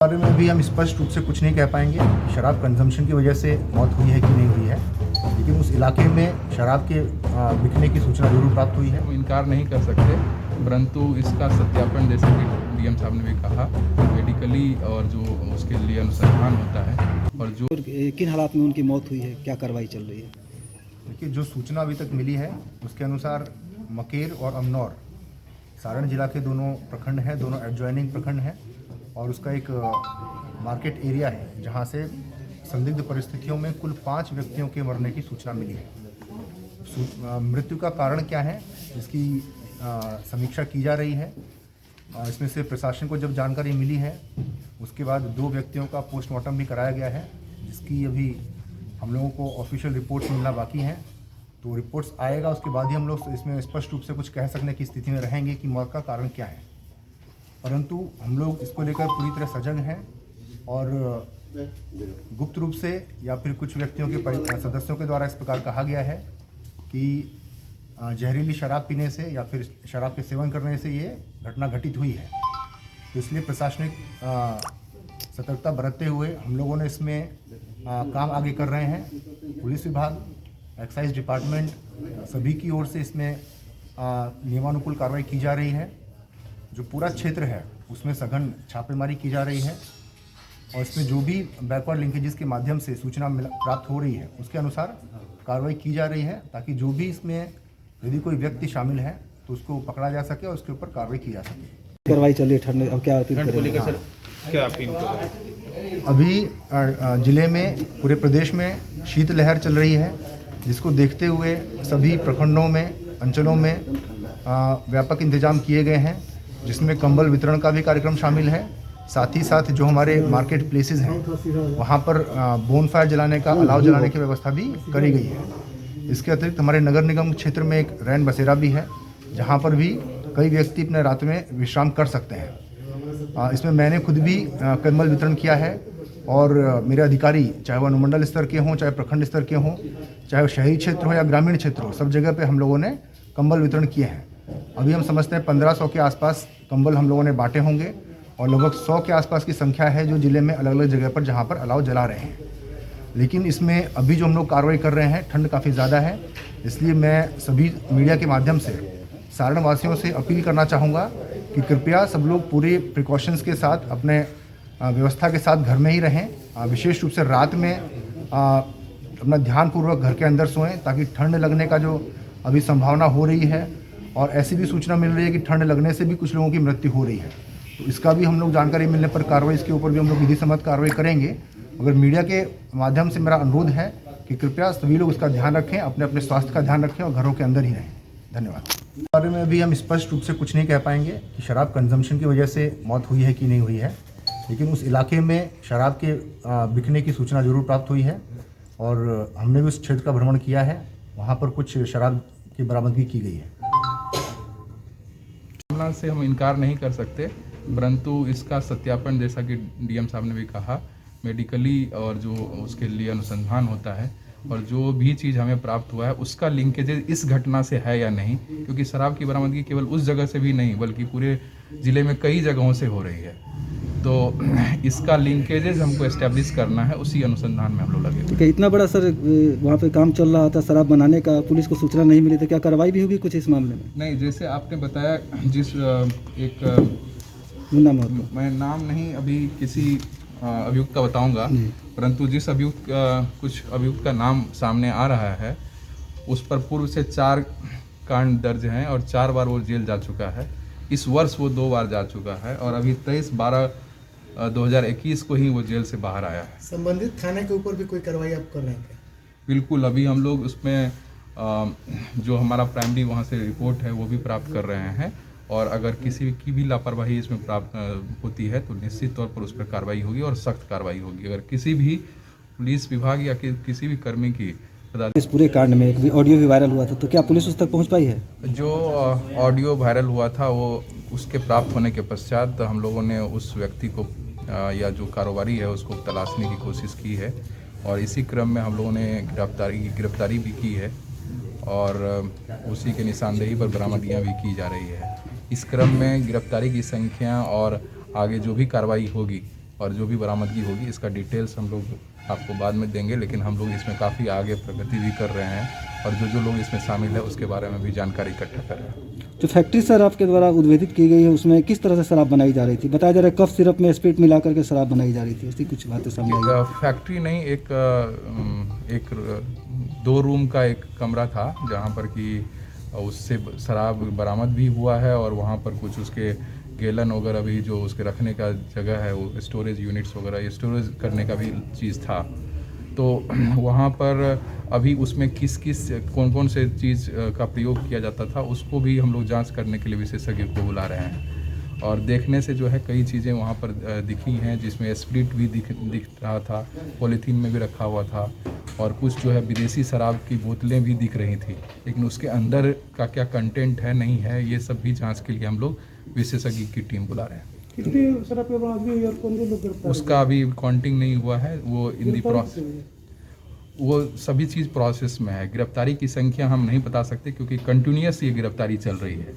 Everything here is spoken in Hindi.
बारे में भी हम स्पष्ट रूप से कुछ नहीं कह पाएंगे कि शराब कंजम्पशन की वजह से मौत हुई है कि नहीं हुई है, लेकिन उस इलाके में शराब के बिकने की सूचना जरूर प्राप्त हुई है। हम इनकार नहीं कर सकते, परंतु इसका सत्यापन जैसे कि डीएम साहब ने भी कहा, मेडिकली और जो उसके लिए अनुसंधान होता है और जो किन हालात में उनकी मौत हुई है, क्या कार्रवाई चल रही है? देखिए, जो सूचना अभी तक मिली है उसके अनुसार मकेर और अमनौर सारण जिला के दोनों प्रखंड हैं, दोनों एडजॉइनिंग प्रखंड हैं और उसका एक मार्केट एरिया है जहां से संदिग्ध परिस्थितियों में कुल 5 व्यक्तियों के मरने की सूचना मिली है। मृत्यु का कारण क्या है इसकी समीक्षा की जा रही है। इसमें से प्रशासन को जब जानकारी मिली है उसके बाद 2 व्यक्तियों का पोस्टमार्टम भी कराया गया है, जिसकी अभी हम लोगों को ऑफिशियल रिपोर्ट्स मिलना बाकी हैं। तो रिपोर्ट्स आएगा उसके बाद ही हम लोग इसमें स्पष्ट रूप से कुछ कह सकने की स्थिति में रहेंगे कि मौत का कारण क्या है। परंतु हम लोग इसको लेकर पूरी तरह सजग हैं और गुप्त रूप से या फिर कुछ व्यक्तियों के सदस्यों के द्वारा इस प्रकार कहा गया है कि जहरीली शराब पीने से या फिर शराब के सेवन करने से ये घटना घटित हुई है। तो इसलिए प्रशासनिक सतर्कता बरतते हुए हम लोगों ने इसमें काम आगे कर रहे हैं। पुलिस विभाग, एक्साइज डिपार्टमेंट सभी की ओर से इसमें नियमानुकूल कार्रवाई की जा रही है। जो पूरा क्षेत्र है उसमें सघन छापेमारी की जा रही है और इसमें जो भी बैकवर्ड लिंकेजेस के माध्यम से सूचना प्राप्त हो रही है उसके अनुसार कार्रवाई की जा रही है, ताकि जो भी इसमें यदि कोई व्यक्ति शामिल है तो उसको पकड़ा जा सके और उसके ऊपर कार्रवाई की जा सके। कार्रवाई चल रही है ठंड, अब क्या अपील करेंगे? क्या अपील? अभी जिले में पूरे प्रदेश में शीतलहर चल रही है, जिसको देखते हुए सभी प्रखंडों में, अंचलों में व्यापक इंतजाम किए गए हैं, जिसमें कंबल वितरण का भी कार्यक्रम शामिल है। साथ ही साथ जो हमारे मार्केट प्लेसेस हैं वहाँ पर बोन फायर जलाने का, अलाव जलाने की व्यवस्था भी करी गई है। इसके अतिरिक्त हमारे नगर निगम क्षेत्र में एक रैन बसेरा भी है, जहाँ पर भी कई व्यक्ति अपने रात में विश्राम कर सकते हैं। इसमें मैंने खुद भी कंबल वितरण किया है और मेरे अधिकारी, चाहे वह अनुमंडल स्तर के हों, चाहे प्रखंड स्तर के हों, चाहे शहरी क्षेत्र हो या ग्रामीण क्षेत्र हो, सब जगह पे हम लोगों ने कंबल वितरण किए हैं। अभी हम समझते हैं 1500 के आसपास कंबल हम लोगों ने बांटे होंगे और लगभग 100 के आसपास की संख्या है जो जिले में अलग अलग जगह पर जहाँ पर अलाव जला रहे हैं। लेकिन इसमें अभी जो हम लोग कार्रवाई कर रहे हैं, ठंड काफ़ी ज़्यादा है, इसलिए मैं सभी मीडिया के माध्यम से सारण वासियों से अपील करना चाहूँगा कि कृपया सब लोग पूरे प्रिकॉशंस के साथ, अपने व्यवस्था के साथ घर में ही रहें। विशेष रूप से रात में अपना ध्यानपूर्वक घर के अंदर सोएं, ताकि ठंड लगने का जो अभी संभावना हो रही है और ऐसी भी सूचना मिल रही है कि ठंड लगने से भी कुछ लोगों की मृत्यु हो रही है। तो इसका भी हम लोग जानकारी मिलने पर कार्रवाई, इसके ऊपर भी हम लोग विधि सम्मत कार्रवाई करेंगे। मगर मीडिया के माध्यम से मेरा अनुरोध है कि कृपया सभी लोग इसका ध्यान रखें, अपने अपने स्वास्थ्य का ध्यान रखें और घरों के अंदर ही रहें। धन्यवाद। इस बारे में भी हम स्पष्ट रूप से कुछ नहीं कह पाएंगे कि शराब कंजम्पशन की वजह से मौत हुई है कि नहीं हुई है, लेकिन उस इलाके में शराब के बिकने की सूचना जरूर प्राप्त हुई है और हमने भी उस क्षेत्र का भ्रमण किया है। वहाँ पर कुछ शराब की बरामदगी की गई है। मामला से हम इनकार नहीं कर सकते, परंतु इसका सत्यापन जैसा कि डीएम साहब ने भी कहा, मेडिकली और जो उसके लिए अनुसंधान होता है और जो भी चीज़ हमें प्राप्त हुआ है उसका लिंकेज इस घटना से है या नहीं, क्योंकि शराब की बरामदगी केवल उस जगह से भी नहीं बल्कि पूरे ज़िले में कई जगहों से हो रही है। तो इसका लिंकेजेज हमको एस्टेब्लिश करना है, उसी अनुसंधान में हम लोग लगे। ठीक है, इतना बड़ा सर वहाँ पे काम चल रहा था शराब बनाने का, पुलिस को सूचना नहीं मिली, तो क्या कार्रवाई भी होगी कुछ इस मामले में? नहीं, जैसे आपने बताया, जिस एक मैं नाम नहीं अभी किसी अभियुक्त का बताऊंगा, परंतु जिस कुछ अभियुक्त का नाम सामने आ रहा है उस पर पूर्व से 4 कांड दर्ज हैं और 4 बार वो जेल जा चुका है। इस वर्ष वो 2 बार जा चुका है और अभी 23/12/2021 को ही वो जेल से बाहर आया है। संबंधित थाने के ऊपर भी कोई कार्रवाई आप कर रहे हैं क्या? बिल्कुल, अभी हम लोग उसमें जो हमारा प्राइमरी वहाँ से रिपोर्ट है वो भी प्राप्त कर रहे हैं और अगर किसी की भी लापरवाही इसमें प्राप्त होती है तो निश्चित तौर पर उस पर कार्रवाई होगी और सख्त कार्रवाई होगी। अगर किसी भी पुलिस विभाग या किसी भी कर्मी की इस पूरे कांड में एक ऑडियो भी वायरल हुआ था, तो क्या पुलिस उस तक पहुंच पाई है? जो ऑडियो वायरल हुआ था वो उसके प्राप्त होने के पश्चात हम लोगों ने उस व्यक्ति को या जो कारोबारी है उसको तलाशने की कोशिश की है और इसी क्रम में हम लोगों ने गिरफ्तारी भी की है और उसी के निशानदेही पर बरामदगियाँ भी की जा रही है। इस क्रम में गिरफ्तारी की संख्या और आगे जो भी कार्रवाई होगी और जो भी बरामदगी होगी इसका डिटेल्स हम लोग आपको बाद में देंगे, लेकिन हम लोग इसमें काफ़ी आगे प्रगति भी कर रहे हैं और जो लोग इसमें शामिल है उसके बारे में भी जानकारी इकट्ठा कर रहे हैं। जो फैक्ट्री सर आपके द्वारा उद्भेदित की गई है उसमें किस तरह से शराब बनाई जा रही थी? बताया जा रहा है कफ सिरप में स्प्रिट मिला करके शराब बनाई जा रही थी, उसकी कुछ बातें सामने आई। फैक्ट्री नहीं, एक 2 रूम का एक कमरा था जहाँ पर कि उससे शराब बरामद भी हुआ है और वहाँ पर कुछ उसके गैलन वगैरह भी जो उसके रखने का जगह है वो स्टोरेज यूनिट्स वगैरह स्टोरेज करने का भी चीज़ था। तो वहाँ पर अभी उसमें किस किस कौन कौन से चीज़ का प्रयोग किया जाता था उसको भी हम लोग जांच करने के लिए विशेषज्ञ को बुला रहे हैं और देखने से जो है कई चीज़ें वहाँ पर दिखी हैं जिसमें स्प्रिट भी दिख रहा था, पॉलीथीन में भी रखा हुआ था और कुछ जो है विदेशी शराब की बोतलें भी दिख रही थी, लेकिन उसके अंदर का क्या कंटेंट है नहीं है ये सब भी जांच के लिए हम लोग विशेषज्ञ की टीम बुला रहे हैं। कितनी शराब पे बरामदगी हुई और कौन से लोग गिरफ्तार उसका अभी काउंटिंग नहीं हुआ है, वो इन दी प्रोसेस, वो सभी चीज़ प्रोसेस में है। गिरफ्तारी की संख्या हम नहीं बता सकते क्योंकि कंटिन्यूअस ये गिरफ्तारी चल रही है।